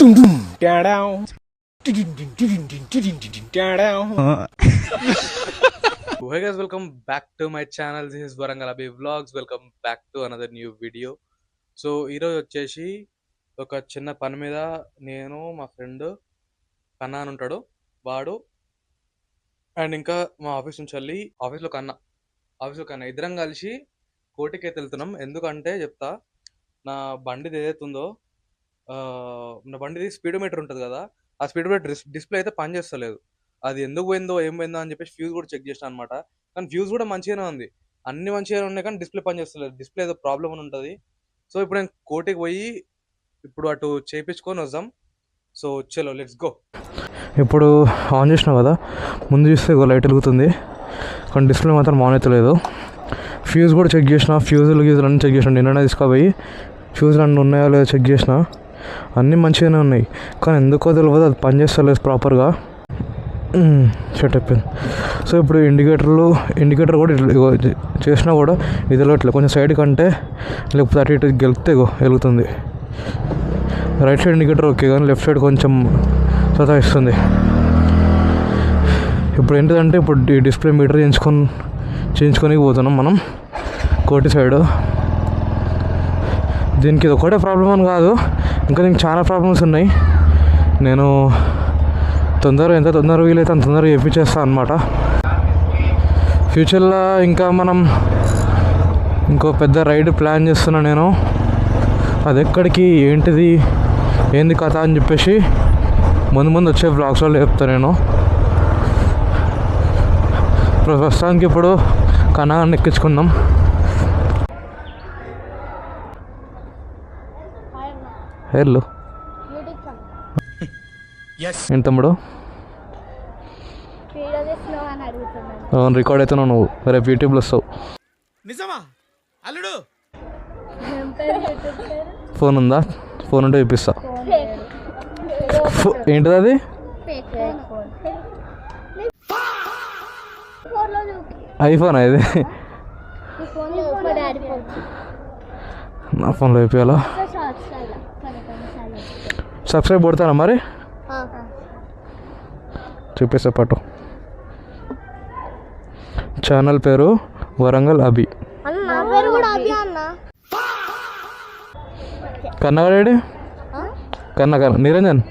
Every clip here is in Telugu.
Hey guys, welcome back to my channel. This is Varangal Abhi Vlogs. Welcome back to another new video. So ఈరోజు వచ్చేసి ఒక చిన్న పని మీద నేను మా ఫ్రెండ్ కన్నా అని ఉంటాడు వాడు అండ్ ఇంకా మా ఆఫీస్ నుంచి వెళ్ళి ఆఫీస్లో కన్నా ఇద్దరం కలిసి కోటికి అయితే వెళ్తున్నాం. ఎందుకంటే చెప్తా, నా బండిది ఏదైతుందో నా బండిది స్పీడోమీటర్ ఉంటుంది కదా, ఆ స్పీడోమీటర్ డిస్ప్లే అయితే పని చేస్తలేదు. అది ఎందుకు పోయిందో ఏం పోయిందో అని చెప్పేసి ఫ్యూజ్ కూడా చెక్ చేసిన అనమాట. కానీ ఫ్యూజ్ కూడా మంచిగానే ఉంది, అన్ని మంచిగానే ఉన్నాయి, కానీ డిస్ప్లే పని చేస్తలేదు. డిస్ప్లే ఏదో ప్రాబ్లం అని ఉంటుంది. సో ఇప్పుడు నేను కోటికి పోయి ఇప్పుడు అటు చేయించుకొని వద్దాం. సో చలో లెట్స్ గో. ఇప్పుడు ఆన్ చేసినావు కదా, ముందు చూస్తే లైట్ వెలుగుతుంది, కానీ డిస్ప్లే మాత్రం ఆన్ అవుతలేదు. ఫ్యూజ్ కూడా చెక్ చేసిన, ఫ్యూజులు అన్నీ చెక్ చేసిన. నిన్న తీసుకోపోయి ఫ్యూజులు అన్నీ ఉన్నాయో లేదో చెక్ చేసిన, అన్నీ మంచిగానే ఉన్నాయి, కానీ ఎందుకో తెలియదు అది పని చేస్తలేదు ప్రాపర్గా. సెట్ అయిపోయింది. సో ఇప్పుడు ఇండికేటర్ కూడా చేసినా కూడా ఇది వెళ్ళట్లేదు. కొంచెం సైడ్ కంటే లేకపోతే అటు ఇటు గెలిపితే వెలుగుతుంది. రైట్ సైడ్ ఇండికేటర్ ఓకే, కానీ లెఫ్ట్ సైడ్ కొంచెం సతాయిస్తుంది. ఇప్పుడు ఏంటిదంటే ఇప్పుడు ఈ డిస్ప్లే మీటర్ చేయించుకొని పోతున్నాం మనం కోటి సైడ్. దీనికి ఇది ఒకటే ప్రాబ్లం అని కాదు, ఇంకా దీనికి చాలా ప్రాబ్లమ్స్ ఉన్నాయి. నేను ఎంత తొందరగా వీలైతే అంత తొందరగా చేయించేస్తాను అనమాట. ఫ్యూచర్లో ఇంకా మనం ఇంకో పెద్ద రైడ్ ప్లాన్ చేస్తున్నా నేను. అది ఎక్కడికి, ఏంది కథ అని చెప్పేసి ముందు వచ్చే బ్లాగ్స్లో చెప్తాను నేను. ప్రస్తుతానికి ఇప్పుడు కన్నాన్ని ఎక్కించుకుందాం. హలో ఏంటి తమ్ముడు? అవును, రికార్డ్ అవుతున్నావు నువ్వు, రేపు యూట్యూబ్లో వస్తావు. ఫోన్ ఉందా? ఫోన్ ఉంటే చూపిస్తా. ఏంటిది అది? ఐఫోన్ ఇది? నా ఫోన్లో చూపించాలా? సబ్స్క్రైబ్ కొడతానా మరి? చూపిస్తా పాటు. ఛానల్ పేరు వరంగల్ అభి. కన్నగాడేడి? కన్న నిరంజన్.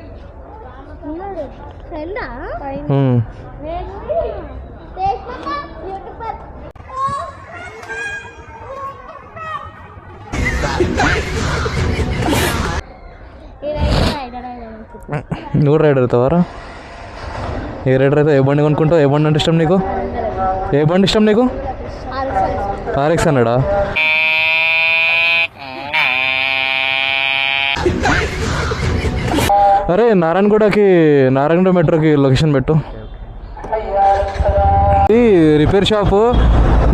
నువ్వు రైడర్ అవుతావారా? ఏ రైడర్ అయితే ఏ బండి కొనుక్కుంటావు? ఏ బండి అంటే ఇష్టం నీకు? ఏ బండి ఇష్టం నీకు? ఆర్ఎక్స్ అన్నాడా? అరే నారాయణగూడ మెట్రోకి లొకేషన్ పెట్టు. ఈ రిపేర్ షాపు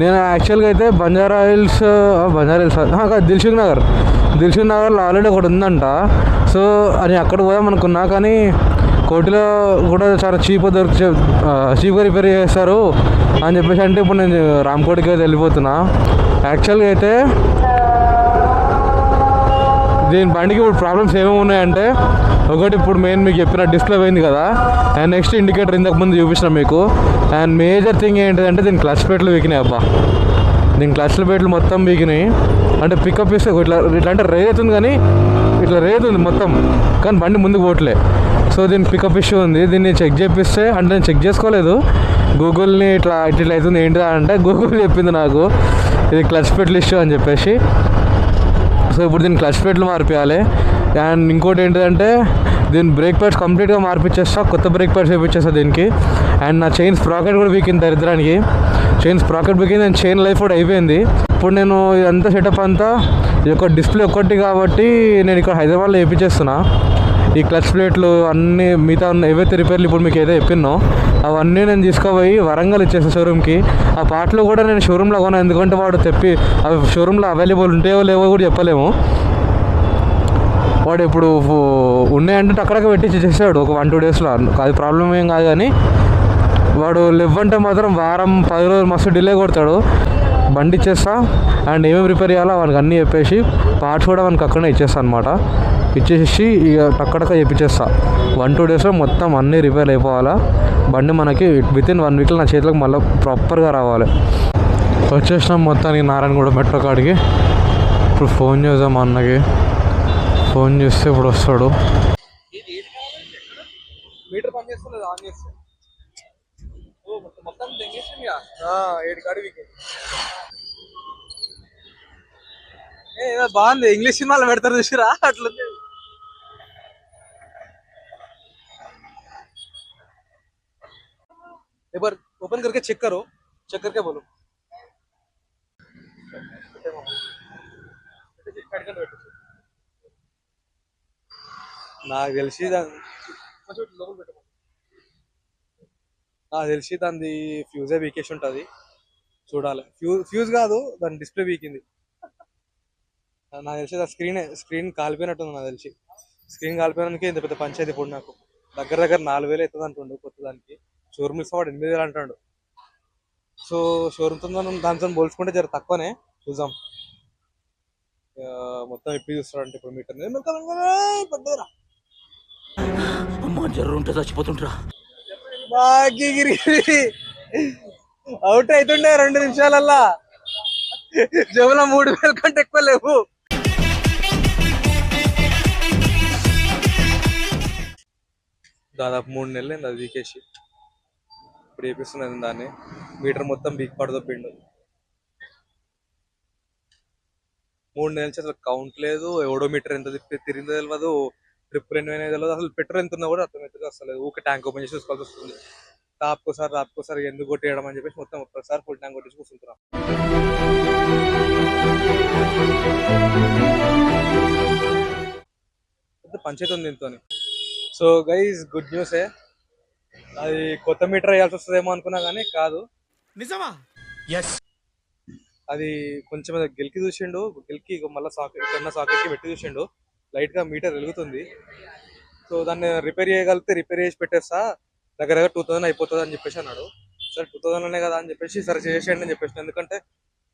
నేను యాక్చువల్గా అయితే బంజారా హిల్స్ దిల్సుఖ్ నగర్లో ఆల్రెడీ ఒకటి ఉందంట. సో అని అక్కడ పోదాం అనుకున్నా, కానీ కోటిలో కూడా చాలా చీప్గా రిపేర్ చేస్తారు అని చెప్పేసి అంటే ఇప్పుడు నేను రామ్కోటికి అయితే వెళ్ళిపోతున్నా. యాక్చువల్గా అయితే దీని బండికి ఇప్పుడు ప్రాబ్లమ్స్ ఏమేమి ఉన్నాయంటే, ఒకటి ఇప్పుడు మెయిన్ మీకు చెప్పిన డిస్ప్లే పోయింది కదా, అండ్ నెక్స్ట్ ఇండికేటర్ ఇంతకుముందు చూపించిన మీకు. అండ్ మేజర్ థింగ్ ఏంటిదంటే దీని క్లచ్ ప్లేట్లు వీకినాయి. అబ్బా, దీని క్లచ్ ప్లేట్లు మొత్తం వీకినాయి. అంటే పికప్ ఇస్తే ఇట్లా అంటే రేతుంది, కానీ ఇట్లా రేతుంది మొత్తం, కానీ బండి ముందుకు పోవట్లే. సో దీనికి పికప్ ఇష్యూ ఉంది. దీన్ని చెక్ చేపిస్తే, అంటే నేను చెక్ చేసుకోలేదు, గూగుల్ని ఇట్లా అవుతుంది ఏంటిదా అంటే గూగుల్ చెప్పింది నాకు ఇది క్లచ్ ప్లేట్లు ఇష్యూ అని చెప్పేసి. సో ఇప్పుడు దీన్ని క్లచ్ ప్లేట్లు మార్పియాలి. అండ్ ఇంకోటి ఏంటిదంటే దీని బ్రేక్ ప్యాడ్స్ కంప్లీట్గా మార్పిచ్చేస్తా, కొత్త బ్రేక్ ప్యాడ్స్ వేయించేస్తా దీనికి. అండ్ నా చైన్ స్ప్రాకెట్ కూడా వీకింది, దరిద్రానికి చైన్ స్ప్రాకెట్ వీకింది. అండ్ చైన్ లైఫ్ కూడా అయిపోయింది. ఇప్పుడు నేను ఇదంతా సెటప్ అంతా ఈ యొక్క డిస్ప్లే ఒక్కటి కాబట్టి నేను ఇక్కడ హైదరాబాద్లో వేయించేస్తున్నా. ఈ క్లచ్ ప్లేట్లు అన్నీ మిగతా ఏవైతే రిపేర్లు ఇప్పుడు మీకు ఏదో చెప్పినో అవన్నీ నేను తీసుకుపోయి వరంగల్ ఇచ్చేస్తాను షోరూమ్కి. ఆ పార్ట్లు కూడా నేను షోరూంలో కొన్నా, ఎందుకంటే వాడు అవి షోరూంలో అవైలబుల్ ఉంటాయో లేవో కూడా చెప్పలేము. వాడు ఇప్పుడు ఉన్నాయంటే అక్కడక్కడ పెట్టి చేసాడు ఒక 1-2 డేస్లో. అది ప్రాబ్లం ఏం కాదు, కానీ వాడు లేవంటే మాత్రం వారం 10 రోజులు మస్తు డిలే కొడతాడు. బండి ఇచ్చేస్తా అండ్ ఏమేమి రిపేర్ చేయాలో వానికి అన్నీ చెప్పేసి పార్ట్స్ కూడా మనకు అక్కడనే ఇచ్చేస్తా అనమాట. ఇచ్చేసి ఇక టక్కడక చేపించేస్తా. 1-2 డేస్లో మొత్తం అన్నీ రిపేర్ అయిపోవాలా. బండి మనకి వితిన్ 1 వీక్లో నా చేతిలోకి మళ్ళీ ప్రాపర్గా రావాలి. వచ్చేసినాం మొత్తానికి నారాయణగూడ మెట్రో కాడికి. ఇప్పుడు ఫోన్ చేద్దాం అన్నకి. ఫోన్ చేస్తే ఇప్పుడు వస్తాడు. మీటర్ పని చేస్తలేదు ఆన్ చేస్తే మొత్తం తెంగేసింది 7 కాడి వీకెండ్. ఏదో బాగుంది, ఇంగ్లీష్ సినిమాలో పెడతారు చూసిరా అట్లుంది. एक बार ओपन करके चेक करो, चेक करके बोलो. నాకు తెలిసి దాని ఫ్యూజే వీకేసి ఉంటుంది, చూడాలి. ఫ్యూజ్ కాదు, దాని డిస్ప్లే వీకింది. నాకు తెలిసి స్క్రీన్ కాలిపోయినట్టుంది. నాకు తెలిసి స్క్రీన్ కాలిపోయినానికి ఇంత పెద్ద పంచాయతీ. ఇప్పుడు నాకు దగ్గర 4,000 అవుతుంది అంటుండు కొత్త దానికి. షోరూమ్ ఇస్తాడు 8,000 అంటాడు. సో షోరూమ్తో దాంతో పోల్చుకుంటే జర తక్కువనే. చూద్దాం. మొత్తం ఇప్పుడు చూస్తాడంటే ఇప్పుడు మీటర్ పడ్డారా చచ్చిపోతుంటా. అవుట్ అవుతుండే 2 నిమిషాలల్లా. జేబులో 3,000 కంటే ఎక్కువ లేవు. దాదాపు 3 నెలలు అయింది అది వీకేసి. ఇప్పుడు వేపిస్తున్నది దాన్ని. మీటర్ మొత్తం బీక్ పడదొప్పిండు. 3 నెలల అసలు కౌంట్ లేదు. ఎవడో మీటర్ ఎంత తిరిగిందో తెలియదు, ట్రిప్ 2 తెలియదు. అసలు పెట్రోల్ ఎంత ఉన్నా కూడా అర్థమవుతుంది అసలు. ఊకే ట్యాంక్ ఓపెన్ చేసి చూసుకోవాల్సి వస్తుంది. రాపుకోసారి ఎందుకు కొట్టేయడం అని చెప్పేసి మొత్తం ఒక్కసారి ఫుల్ ట్యాంక్ కొట్టేసి కూర్చుంటున్నాం. పంచాయతీ ఉంది దీంతో. సో గైస్, గుడ్ న్యూసే. అది కొత్త మీటర్ వేయాల్సి వస్తుందేమో అనుకున్నా కానీ కాదు. నిజమా? అది కొంచెం గెలికి చూసిండు. గెలికి మళ్ళీ సాకెట్ కి పెట్టి చూసిండు. లైట్ గా మీటర్ వెలుగుతుంది. సో దాన్ని రిపేర్ చేయగలిగితే రిపేర్ చేసి పెట్టేస్తా, దగ్గర 2,000 అయిపోతుంది అని చెప్పేసి అన్నాడు. సరే 2,000 అనే కదా అని చెప్పేసి సరే చేసేయండి అని చెప్పేసి. ఎందుకంటే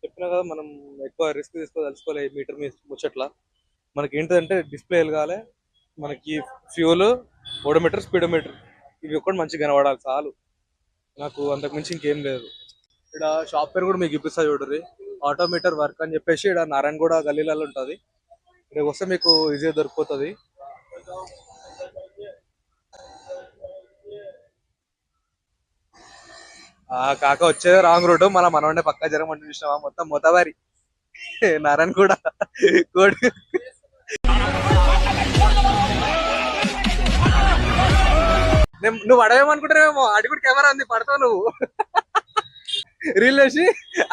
చెప్పినా కదా, మనం ఎక్కువ రిస్క్ తెలుసుకోలేదు మీటర్ మీద ముచ్చట్లా. మనకి ఏంటంటే డిస్ప్లే వెలగాలి, మనకి ఫ్యూల్, ఓడోమీటర్, స్పీడోమీటర్, ఇవి ఒక్కటి మంచిగా కనబడాలి చాలు. నాకు అంతకు మించి ఇంకేం లేదు. ఇక్కడ షాప్ పేరు కూడా మీకు చూపిస్తా చూడరి. ఆటోమీటర్ వర్క్ అని చెప్పేసి ఇక్కడ నారాయణగూడ గల్లీలలో ఉంటుంది. ఇక్కడికి వస్తే మీకు ఈజీగా దొరికిపోతుంది. కాక వచ్చేది రాంగ్ రూట్. మన మనోడే పక్కా జరగమంటే చూసినావా, మొత్తం మొతవారి నారాయణగూడ కోడి. నువ్వు అడవేమనుకుంటారేమో, అడి కూడా కెమెరా ఉంది, పడతావు నువ్వు. రీల్ వేసి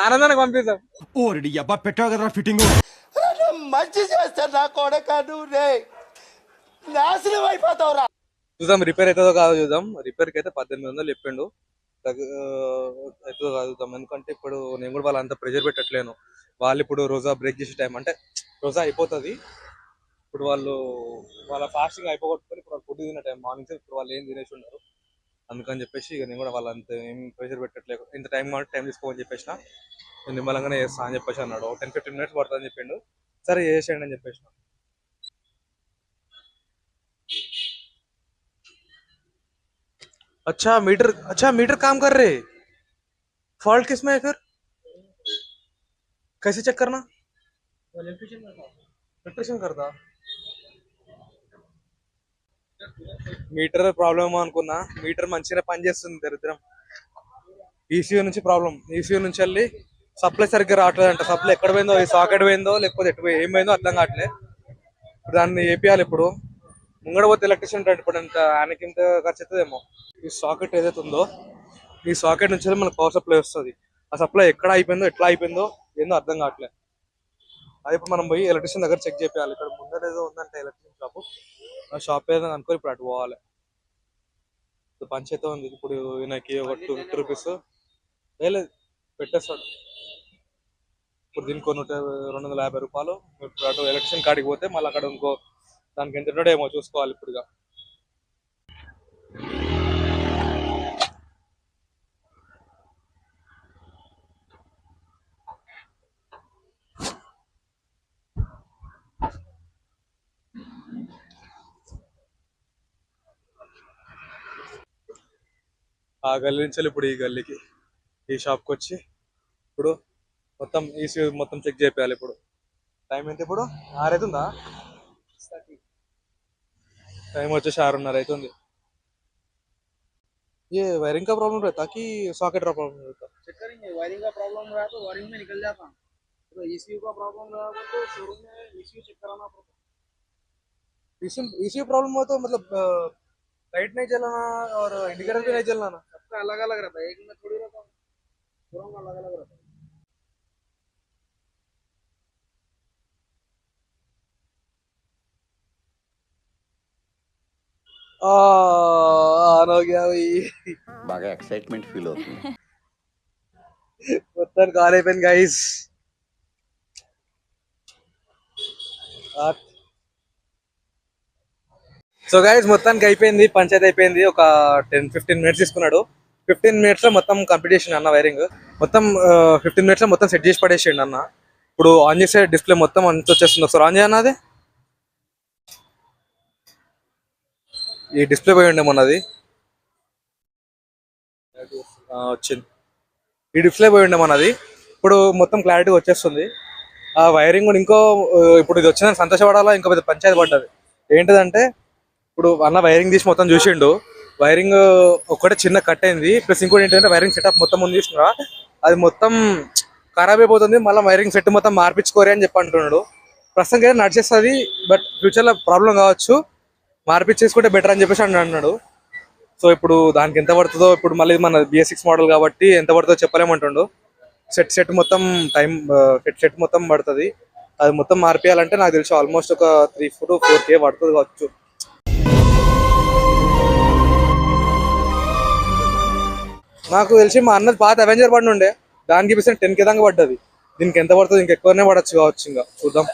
ఆనందానికి పంపిద్దాం. ఓడి అబ్బా పెట్టావు కదరా ఫిట్టింగ్. మంచి చేస్తా నా కొడకను రే, నాశనం అయిపోతావురా. చూద్దాం రిపేర్ అవుతుందో కాదో చూద్దాం. రిపేర్కి అయితే 1,800 చెప్పిండు. అవుతుందో కాదు చూద్దాం. ఎందుకంటే ఇప్పుడు నేను కూడా వాళ్ళంతా ప్రెషర్ పెట్టట్లేను. వాళ్ళు ఇప్పుడు రోజా బ్రేక్ చేసే టైం, అంటే రోజా అయిపోతుంది. ఇప్పుడు వాళ్ళ ఫాస్టింగ్ అయిపోగొట్టుకొని ఇప్పుడు వాళ్ళు ఫుడ్ తిన్న టైం మార్నింగ్. ఇప్పుడు వాళ్ళు ఏం తినేసి ఉన్నారు. అందుకని చెప్పేసి ఇక నేను కూడా వాళ్ళంతా ఏం ప్రెషర్ పెట్టట్లేదు. ఇంత టైం కాబట్టి టైం తీసుకోమని చెప్పేసిన. నేను నిమ్మలంగానే చేస్తా అని చెప్పేసి అన్నాడు. 10-15 మినిట్స్ పడుతుంది అని చెప్పిండు. సరే చేసేయండి అని చెప్పేసిన. अच्छा मीटर काम कर रहे, फॉल्ट किसमें है फिर? कैसे चेक करना? इलेक्ट्रिशियन करता. మీటర్ ప్రాబ్లమ్ అనుకున్నా. మీటర్ మంచిగా పనిచేస్తుంది. దరిద్రం ఈసీయూ నుంచి ప్రాబ్లం. ఈసీయూ నుంచి వెళ్ళి సప్లై సరిగ్గా రావట్లేదంట. సప్లై ఎక్కడ పోయిందో, ఈ సాకెట్ పోయిందో లేకపోతే ఏం పోయిందో అర్థం కావట్లేదు. ఇప్పుడు దాన్ని ఏపీయాలి. ఇప్పుడు ముంగడ పోతే ఎలక్ట్రిషియన్ ఉంటాడు. ఇప్పుడు ఎంత ఆయనకి ఇంత ఖర్చు అవుతుందేమో. ఈ సాకెట్ ఏదైతే ఉందో, ఈ సాకెట్ నుంచి మనకు పవర్ సప్లై వస్తుంది. ఆ సప్లై ఎక్కడ అయిపోయిందో, ఎట్లా అయిపోయిందో ఏందో అర్థం కావట్లేదు. అది ఇప్పుడు మనం పోయి ఎలక్ట్రిషియన్ దగ్గర చెక్ చేయాలి. ఇక్కడ ముందర ఏదో ఉందంటే ఎలక్ట్రిషియన్ షాపు, ఆ షాప్ ఏదో అనుకో ఇప్పుడు అటు పోవాలి. పంచాయతీ ఉంది. ఇప్పుడు ఈయనకి ఒక 250 రూపీస్ వేయలేదు పెట్టేస్తాడు. ఇప్పుడు దీనికి 250 రూపాయలు. ఇప్పుడు అటు ఎలక్ట్రిషియన్ కాడికి పోతే మళ్ళీ అక్కడ ఇంకో దానికి ఎంత ఉంటాడో ఏమో చూసుకోవాలి ఇప్పుడుగా. ఆ గల్లీ నుంచి ఇప్పుడు ఈ గల్లీకి ఈ షాప్కి వచ్చి ఇప్పుడు మొత్తం ఈసీ మొత్తం చెక్ చేయాలి. ఇప్పుడు టైం ఎంత? ఇప్పుడు 6 అవుతుందా? टाइम వచ్చేసి 6:30 అవుతుంది. ये वायरिंग का प्रॉब्लम रहता कि सॉकेट का प्रॉब्लम रहता? चेक करेंगे। वायरिंग का प्रॉब्लम रहा तो वायरिंग में निकल जाता, तो ECU का प्रॉब्लम रहा तो शोरूम में ECU चेक कराना पड़ता। इसी प्रॉब्लम हो तो मतलब लाइट नहीं जलाना और इंडिकेटर भी नहीं जलाना? सबका अलग अलग रहता है, एक में थोड़ी रहता, शोरूम का अलग अलग रहता है। ऑन हो गया भाई. బాగా ఎక్సైట్మెంట్ ఫీల్ అవుతుంది. మొత్తం కాల్ అయిపోయింది గైస్. సో గైస్ మొత్తానికి అయిపోయింది, పంచాయతీ అయిపోయింది. ఒక 10-15 మినిట్స్ తీసుకున్నాడు. 15 మినిట్స్ లో మొత్తం కంప్లీట్ చేసిండు అన్న వైరింగ్. మొత్తం 15 మినిట్స్ లో మొత్తం సెట్ చేసి పడేసిండు అన్న. ఇప్పుడు ఆన్ చేసే డిస్ప్లే మొత్తం అంత వచ్చేస్తుంది. ఒకసారి ఆన్ చేయన్న. అది ఈ డిస్ప్లే పోయి ఉండే మొన్నది వచ్చింది. ఈ డిస్ప్లే పోయి ఉండే మనది. ఇప్పుడు మొత్తం క్లారిటీగా వచ్చేస్తుంది. ఆ వైరింగ్ కూడా ఇంకో ఇప్పుడు ఇది వచ్చిందని సంతోషపడాలా, ఇంకో పెద్ద పంచాయతీ పడ్డది. ఏంటిదంటే ఇప్పుడు అన్న వైరింగ్ తీసి మొత్తం చూసిండు. వైరింగ్ ఒకటే చిన్న కట్ అయింది. ప్లస్ ఇంకోటి ఏంటంటే వైరింగ్ సెటప్ మొత్తం ముందు చూసినా అది మొత్తం ఖరాబ్ అయిపోతుంది. మళ్ళీ వైరింగ్ సెట్ మొత్తం మార్పించుకోరే అని చెప్పి అంటున్నాడు. ప్రస్తుతానికి అయితే నడిచేస్తుంది, బట్ ఫ్యూచర్లో ప్రాబ్లం కావచ్చు, మార్పించేసుకుంటే బెటర్ అని చెప్పేసి అన్నాడు. సో ఇప్పుడు దానికి ఎంత పడుతుందో, ఇప్పుడు మళ్ళీ మన BS6 మోడల్ కాబట్టి ఎంత పడుతుందో చెప్పలేమంటుండు. సెట్ మొత్తం టైం సెట్ మొత్తం పడుతుంది. అది మొత్తం మార్పియాలంటే నాకు తెలిసి ఆల్మోస్ట్ ఒక 3 to 4K పడుతుంది కావచ్చు. నాకు తెలిసి మా అన్నది పాత అవెంజర్ బండి ఉండే, దానికి 10K దాకా పడ్డది. దీనికి ఎంత పడుతుంది, ఇంకెక్కువనే పడచ్చు కావచ్చు. ఇంకా చూద్దాం.